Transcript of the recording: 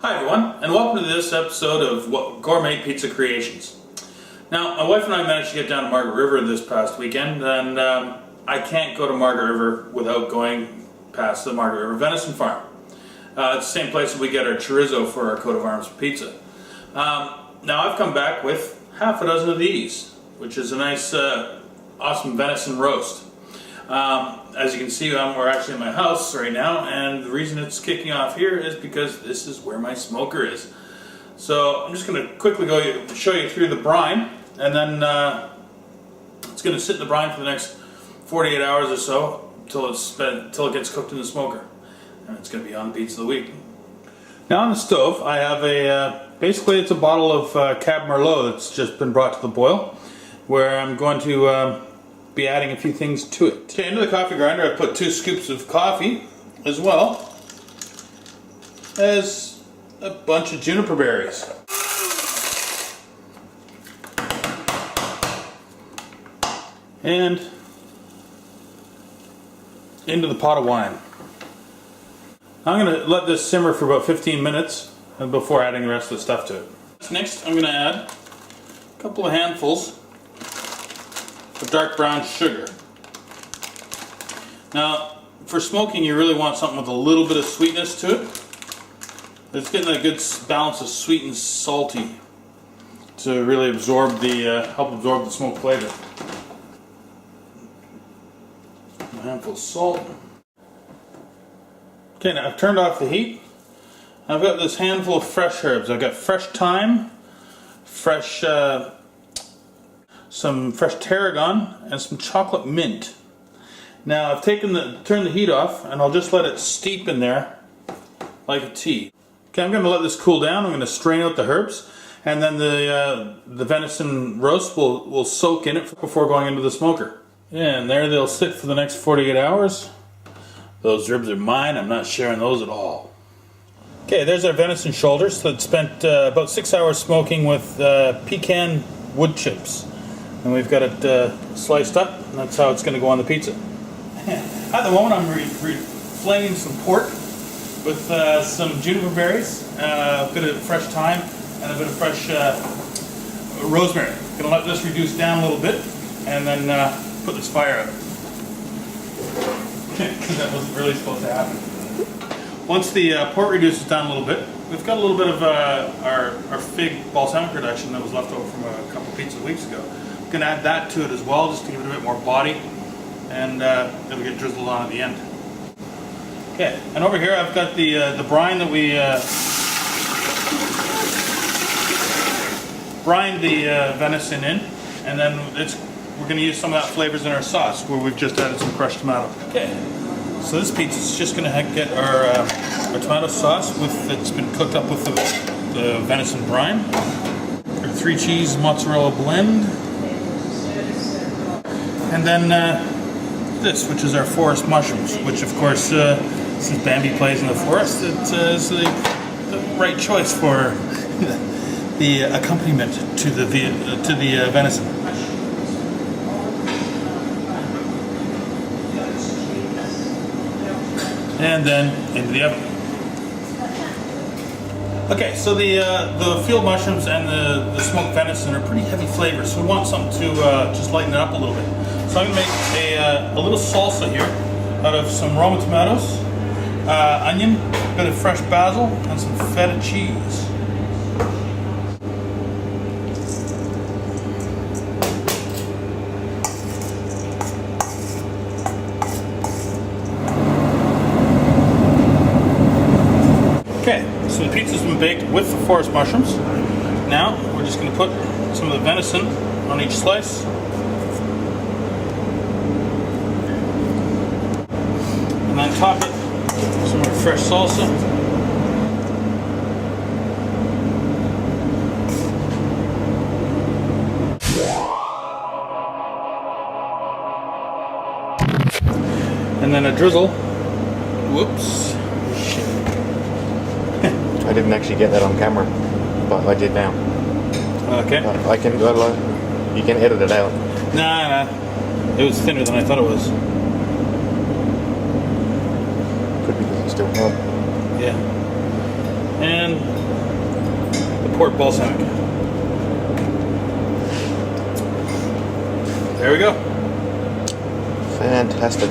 Hi everyone, and welcome to this episode of Gourmet Pizza Creations. Now, my wife and I managed to get down to Margaret River this past weekend, and I can't go to Margaret River without going past the Margaret River Venison Farm. It's the same place that we get our chorizo for our coat of arms pizza. Now, I've come back with half a dozen of these, which is a nice, awesome venison roast. As you can see, we're actually in my house right now, and the reason it's kicking off here is because this is where my smoker is. So I'm just going to quickly show you through the brine, and then it's going to sit in the brine for the next 48 hours or so until it gets cooked in the smoker, and it's going to be on the pizza of the week. Now on the stove, I have basically it's a bottle of Cab Merlot that's just been brought to the boil, where I'm going to be adding a few things to it. Okay, into the coffee grinder I put 2 scoops of coffee, as well as a bunch of juniper berries. And into the pot of wine. I'm going to let this simmer for about 15 minutes before adding the rest of the stuff to it. Next I'm going to add a couple of handfuls of dark brown sugar. Now, for smoking, you really want something with a little bit of sweetness to it. It's getting a good balance of sweet and salty to really absorb help absorb the smoke flavor. A handful of salt. Okay, now I've turned off the heat. I've got this handful of fresh herbs. I've got fresh thyme, some fresh tarragon, and some chocolate mint. Now I've turned the heat off, and I'll just let it steep in there like a tea. Okay, I'm going to let this cool down. I'm going to strain out the herbs, and then the venison roast will soak in it before going into the smoker. And there they'll sit for the next 48 hours. Those ribs are mine. I'm not sharing those at all. Okay, there's our venison shoulders that spent about 6 hours smoking with pecan wood chips. And we've got it sliced up, and that's how it's going to go on the pizza. At the moment I'm flaying some pork with some juniper berries, a bit of fresh thyme, and a bit of fresh rosemary. I'm going to let this reduce down a little bit, and then put this fire out. Because that wasn't really supposed to happen. Once the pork reduces down a little bit, we've got a little bit of our fig balsamic reduction that was left over from a couple pizza weeks ago. I'm going to add that to it as well, just to give it a bit more body, and it'll get drizzled on at the end. Okay, and over here I've got the brine that we brined the venison in, and then we're going to use some of that flavors in our sauce, where we've just added some crushed tomato. Okay, so this pizza is just going to get our tomato sauce it's been cooked up with the venison brine, our 3 cheese mozzarella blend. And then this, which is our forest mushrooms, which of course, since Bambi plays in the forest, it is the right choice for the accompaniment to the venison. And then into the oven. Okay, so the field mushrooms and the smoked venison are pretty heavy flavors, so we want something to just lighten it up a little bit. So I'm going to make a little salsa here out of some Roma tomatoes, onion, a bit of fresh basil, and some feta cheese. Okay, so the pizza's been baked with the forest mushrooms. Now we're just going to put some of the venison on each slice. And then top it with some of fresh salsa. And then a drizzle. Whoops. I didn't actually get that on camera, but I did now. Okay. You can edit it out. Nah, it was thinner than I thought it was. Could be because it's still hot. Yeah. and the pork balsamic. There we go. Fantastic.